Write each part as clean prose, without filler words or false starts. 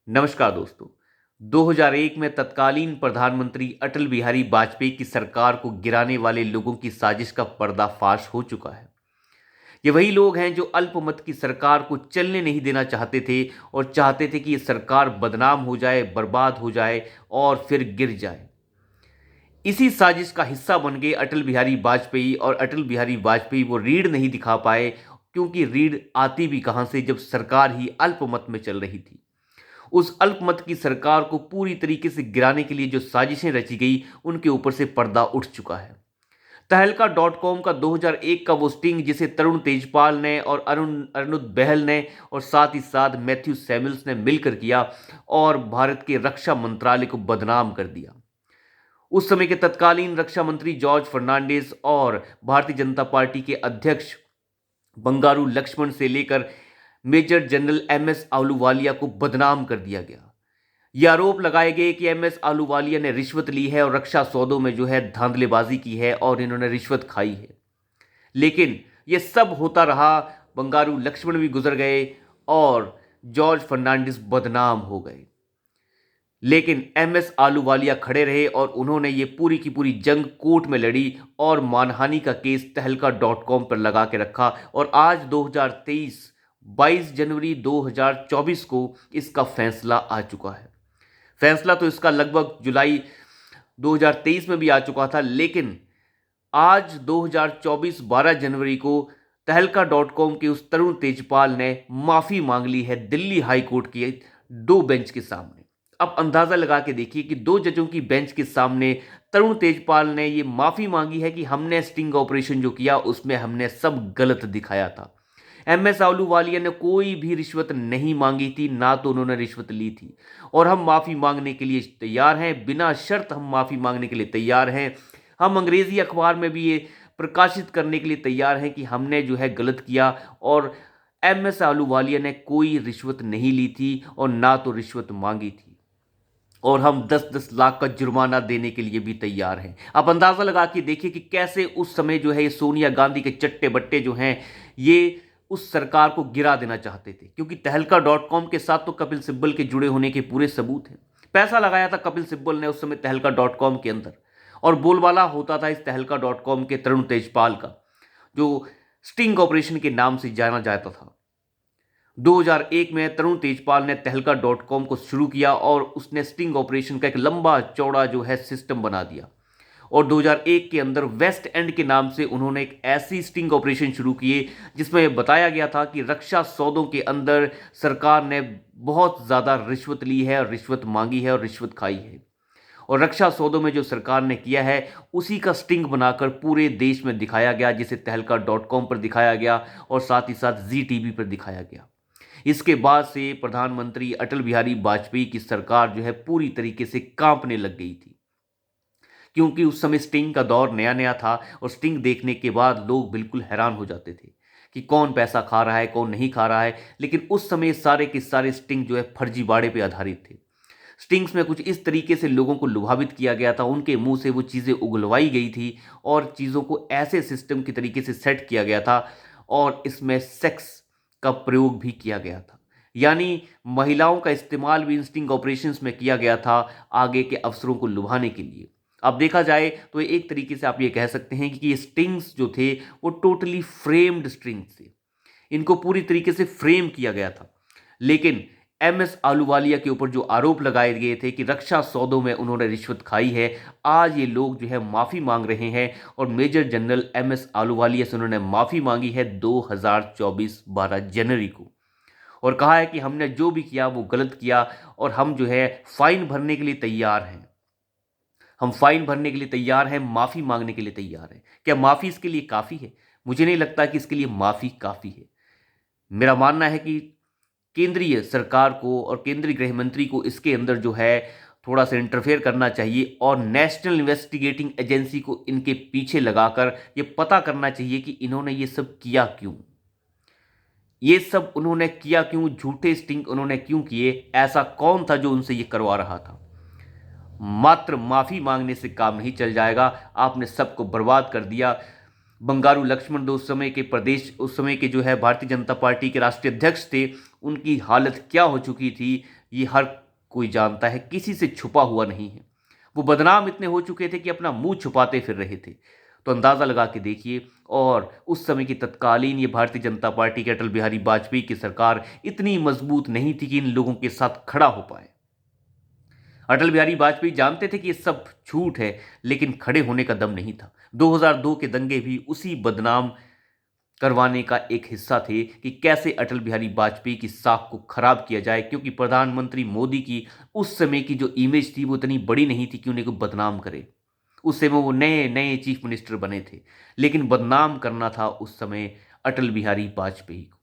नमस्कार दोस्तों। 2001 में तत्कालीन प्रधानमंत्री अटल बिहारी वाजपेयी की सरकार को गिराने वाले लोगों की साजिश का पर्दाफाश हो चुका है। ये वही लोग हैं जो अल्पमत की सरकार को चलने नहीं देना चाहते थे और चाहते थे कि ये सरकार बदनाम हो जाए, बर्बाद हो जाए और फिर गिर जाए। इसी साजिश का हिस्सा बन गए अटल बिहारी वाजपेयी और अटल बिहारी वाजपेयी वो रीढ़ नहीं दिखा पाए, क्योंकि रीढ़ आती भी कहां से जब सरकार ही अल्पमत में चल रही थी। उस अल्पमत की सरकार को पूरी तरीके से गिराने के लिए जो साजिशें रची गई, उनके ऊपर से पर्दा उठ चुका है। तहलका डॉट कॉम का 2001 का वो स्टिंग, जिसे तरुण तेजपाल ने और अरुण बहल ने और साथ ही साथ मैथ्यू सैमुअल्स ने मिलकर किया और भारत के रक्षा मंत्रालय को बदनाम कर दिया। उस समय के तत्कालीन रक्षा मंत्री जॉर्ज फर्नांडिस और भारतीय जनता पार्टी के अध्यक्ष बंगारू लक्ष्मण से लेकर मेजर जनरल एमएस आहलूवालिया को बदनाम कर दिया गया। ये आरोप लगाए गए कि एमएस आहलूवालिया ने रिश्वत ली है और रक्षा सौदों में जो है धांधलेबाजी की है और इन्होंने रिश्वत खाई है। लेकिन ये सब होता रहा, बंगारू लक्ष्मण भी गुजर गए और जॉर्ज फर्नांडिस बदनाम हो गए। लेकिन एमएस आहलूवालिया खड़े रहे और उन्होंने ये पूरी की पूरी जंग कोर्ट में लड़ी और मानहानि का केस तहलका डॉट कॉम पर लगा के रखा। और आज 2023 22 जनवरी 2024 को इसका फैसला आ चुका है। फैसला तो इसका लगभग जुलाई 2023 में भी आ चुका था, लेकिन आज 2024 12 जनवरी को तहलका डॉट कॉम के उस तरुण तेजपाल ने माफी मांग ली है दिल्ली हाई कोर्ट की 2 बेंच के सामने। अब अंदाजा लगा के देखिए कि 2 जजों की बेंच के सामने तरुण तेजपाल ने ये माफी मांगी है कि हमने स्टिंग ऑपरेशन जो किया उसमें हमने सब गलत दिखाया था। एमएस आहलूवालिया ने कोई भी रिश्वत नहीं मांगी थी, ना तो उन्होंने रिश्वत ली थी। और हम माफी मांगने के लिए तैयार हैं, बिना शर्त हम माफी मांगने के लिए तैयार हैं। हम अंग्रेजी अखबार में भी ये प्रकाशित करने के लिए तैयार हैं कि हमने जो है गलत किया और एमएस आहलूवालिया ने कोई रिश्वत नहीं ली थी और ना तो रिश्वत मांगी थी। और हम 10-10 लाख का जुर्माना देने के लिए भी तैयार हैं। आप अंदाजा लगा के देखिए कि कैसे उस समय जो है ये सोनिया गांधी के चट्टे बट्टे जो हैं, ये उस सरकार को गिरा देना चाहते थे, क्योंकि तहलका डॉट कॉम के साथ तो कपिल सिब्बल के जुड़े होने के पूरे सबूत हैं। पैसा लगाया था कपिल सिब्बल ने उस समय तहलका डॉट कॉम के अंदर, और बोलबाला होता था इस तहलका डॉट कॉम के तरुण तेजपाल का, जो स्टिंग ऑपरेशन के नाम से जाना जाता था। 2001 में तरुण तेजपाल ने तहलका डॉट कॉम को शुरू किया और उसने स्टिंग ऑपरेशन का एक लंबा चौड़ा जो है सिस्टम बना दिया। और 2001 के अंदर वेस्ट एंड के नाम से उन्होंने एक ऐसी स्टिंग ऑपरेशन शुरू किए जिसमें बताया गया था कि रक्षा सौदों के अंदर सरकार ने बहुत ज़्यादा रिश्वत ली है और रिश्वत मांगी है और रिश्वत खाई है। और रक्षा सौदों में जो सरकार ने किया है उसी का स्टिंग बनाकर पूरे देश में दिखाया गया, जिसे तहलका डॉट कॉम पर दिखाया गया और साथ ही साथ जी टीवी पर दिखाया गया। इसके बाद से प्रधानमंत्री अटल बिहारी वाजपेयी की सरकार जो है पूरी तरीके से कांपने लग गई थी, क्योंकि उस समय स्टिंग का दौर नया नया था और स्टिंग देखने के बाद लोग बिल्कुल हैरान हो जाते थे कि कौन पैसा खा रहा है, कौन नहीं खा रहा है। लेकिन उस समय सारे के सारे स्टिंग जो है फर्जीवाड़े पे आधारित थे। स्टिंग्स में कुछ इस तरीके से लोगों को लुभावित किया गया था, उनके मुंह से वो चीज़ें उगलवाई गई थी और चीज़ों को ऐसे सिस्टम की तरीके से सेट किया गया था और इसमें सेक्स का प्रयोग भी किया गया था। यानी महिलाओं का इस्तेमाल भी इन स्टिंग ऑपरेशंस में किया गया था आगे के अफसरों को लुभाने के लिए। अब देखा जाए तो एक तरीके से आप ये कह सकते हैं कि ये स्टिंग्स जो थे वो टोटली फ्रेम्ड स्ट्रिंग्स थे, इनको पूरी तरीके से फ्रेम किया गया था। लेकिन एमएस आहलूवालिया के ऊपर जो आरोप लगाए गए थे कि रक्षा सौदों में उन्होंने रिश्वत खाई है, आज ये लोग जो है माफ़ी मांग रहे हैं और मेजर जनरल एमएस आहलूवालिया से उन्होंने माफ़ी मांगी है 2024 12 जनवरी को, और कहा है कि हमने जो भी किया वो गलत किया और हम जो है फाइन भरने के लिए तैयार हैं। हम फाइन भरने के लिए तैयार हैं, माफ़ी मांगने के लिए तैयार हैं। क्या माफ़ी इसके लिए काफ़ी है? मुझे नहीं लगता कि इसके लिए माफ़ी काफ़ी है। मेरा मानना है कि केंद्रीय सरकार को और केंद्रीय गृह मंत्री को इसके अंदर जो है थोड़ा सा इंटरफेयर करना चाहिए और नेशनल इन्वेस्टिगेटिंग एजेंसी को इनके पीछे लगाकर ये पता करना चाहिए कि इन्होंने ये सब किया क्यों। ये सब उन्होंने किया क्यों? झूठे स्टिंग उन्होंने क्यों किए? ऐसा कौन था जो उनसे ये करवा रहा था? मात्र माफी मांगने से काम नहीं चल जाएगा। आपने सबको बर्बाद कर दिया। बंगारू लक्ष्मण उस समय के जो है भारतीय जनता पार्टी के राष्ट्रीय अध्यक्ष थे, उनकी हालत क्या हो चुकी थी, ये हर कोई जानता है, किसी से छुपा हुआ नहीं है। वो बदनाम इतने हो चुके थे कि अपना मुंह छुपाते फिर रहे थे। तो अंदाज़ा लगा के देखिए। और उस समय की तत्कालीन ये भारतीय जनता पार्टी के अटल बिहारी वाजपेयी की सरकार इतनी मजबूत नहीं थी कि इन लोगों के साथ खड़ा हो पाए। अटल बिहारी वाजपेयी जानते थे कि ये सब झूठ है, लेकिन खड़े होने का दम नहीं था। 2002 के दंगे भी उसी बदनाम करवाने का एक हिस्सा थे कि कैसे अटल बिहारी वाजपेयी की साख को खराब किया जाए, क्योंकि प्रधानमंत्री मोदी की उस समय की जो इमेज थी वो इतनी बड़ी नहीं थी कि उन्हें कोई बदनाम करे। उस समय वो नए नए चीफ मिनिस्टर बने थे, लेकिन बदनाम करना था उस समय अटल बिहारी वाजपेयी को।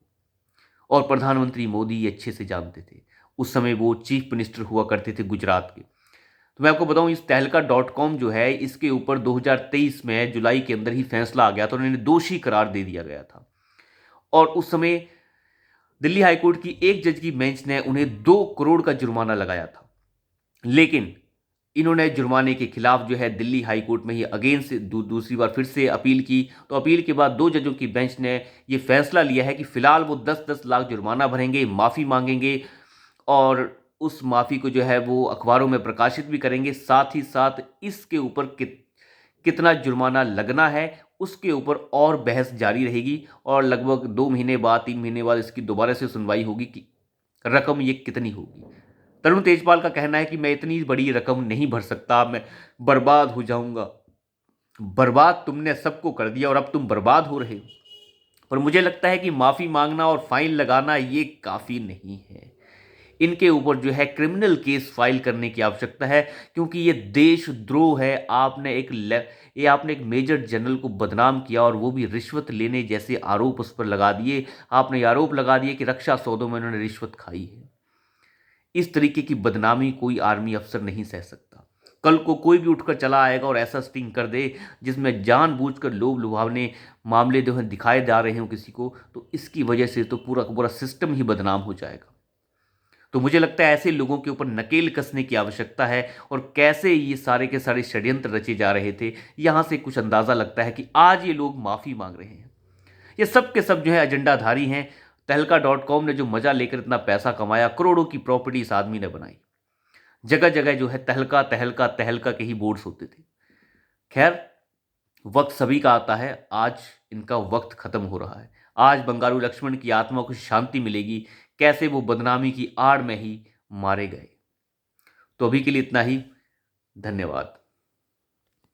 और प्रधानमंत्री मोदी ये अच्छे से जानते थे। उस समय वो चीफ मिनिस्टर हुआ करते थे गुजरात के। तो मैं आपको बताऊं, इस तहलका.com जो है, इसके ऊपर 2023 में जुलाई के अंदर ही फैसला आ गया था, उन्हें दोषी करार दे दिया गया था। और उस समय दिल्ली हाईकोर्ट की एक जज की बेंच ने उन्हें 2 करोड़ का जुर्माना लगाया था। लेकिन इन्होंने जुर्माने के खिलाफ जो है दिल्ली हाईकोर्ट में ही अगेन से दूसरी बार फिर से अपील की। तो अपील के बाद 2 जजों की बेंच ने ये फैसला लिया है कि फिलहाल वो 10-10 लाख जुर्माना भरेंगे, माफ़ी मांगेंगे, और उस माफ़ी को जो है वो अखबारों में प्रकाशित भी करेंगे। साथ ही साथ इसके ऊपर कितना जुर्माना लगना है उसके ऊपर और बहस जारी रहेगी, और लगभग 2 महीने बाद 3 महीने बाद इसकी दोबारा से सुनवाई होगी कि रकम ये कितनी होगी। तरुण तेजपाल का कहना है कि मैं इतनी बड़ी रकम नहीं भर सकता, मैं बर्बाद हो जाऊंगा। बर्बाद तुमने सबको कर दिया और अब तुम बर्बाद हो रहे हो। पर मुझे लगता है कि माफ़ी मांगना और फाइन लगाना ये काफ़ी नहीं है। इनके ऊपर जो है क्रिमिनल केस फाइल करने की आवश्यकता है, क्योंकि ये देशद्रोह है। आपने एक मेजर जनरल को बदनाम किया, और वो भी रिश्वत लेने जैसे आरोप उस पर लगा दिए। आपने आरोप लगा दिए कि रक्षा सौदों में उन्होंने रिश्वत खाई है। इस तरीके की बदनामी कोई आर्मी अफसर नहीं सह सकता। कल को कोई भी उठकर चला आएगा और ऐसा स्टिंग कर दे जिसमें जानबूझकर लोभ लुभावने मामले जो हैं दिखाए जा रहे हो किसी को, तो इसकी वजह से तो पूरा का पूरा सिस्टम ही बदनाम हो जाएगा। तो मुझे लगता है ऐसे लोगों के ऊपर नकेल कसने की आवश्यकता है। और कैसे ये सारे के सारे षड्यंत्र रचे जा रहे थे, यहां से कुछ अंदाजा लगता है कि आज ये लोग माफी मांग रहे हैं। ये सब के सब जो है एजेंडाधारी हैं। तहलका.com ने जो मजा लेकर इतना पैसा कमाया, करोड़ों की प्रॉपर्टी इस आदमी ने बनाई। जगह जगह जो है तहलका तहलका तहलका के ही बोर्ड्स होते थे। खैर, वक्त सभी का आता है। आज इनका वक्त खत्म हो रहा है। आज बंगारू लक्ष्मण की आत्मा को शांति मिलेगी, कैसे वो बदनामी की आड़ में ही मारे गए। तो अभी के लिए इतना ही। धन्यवाद।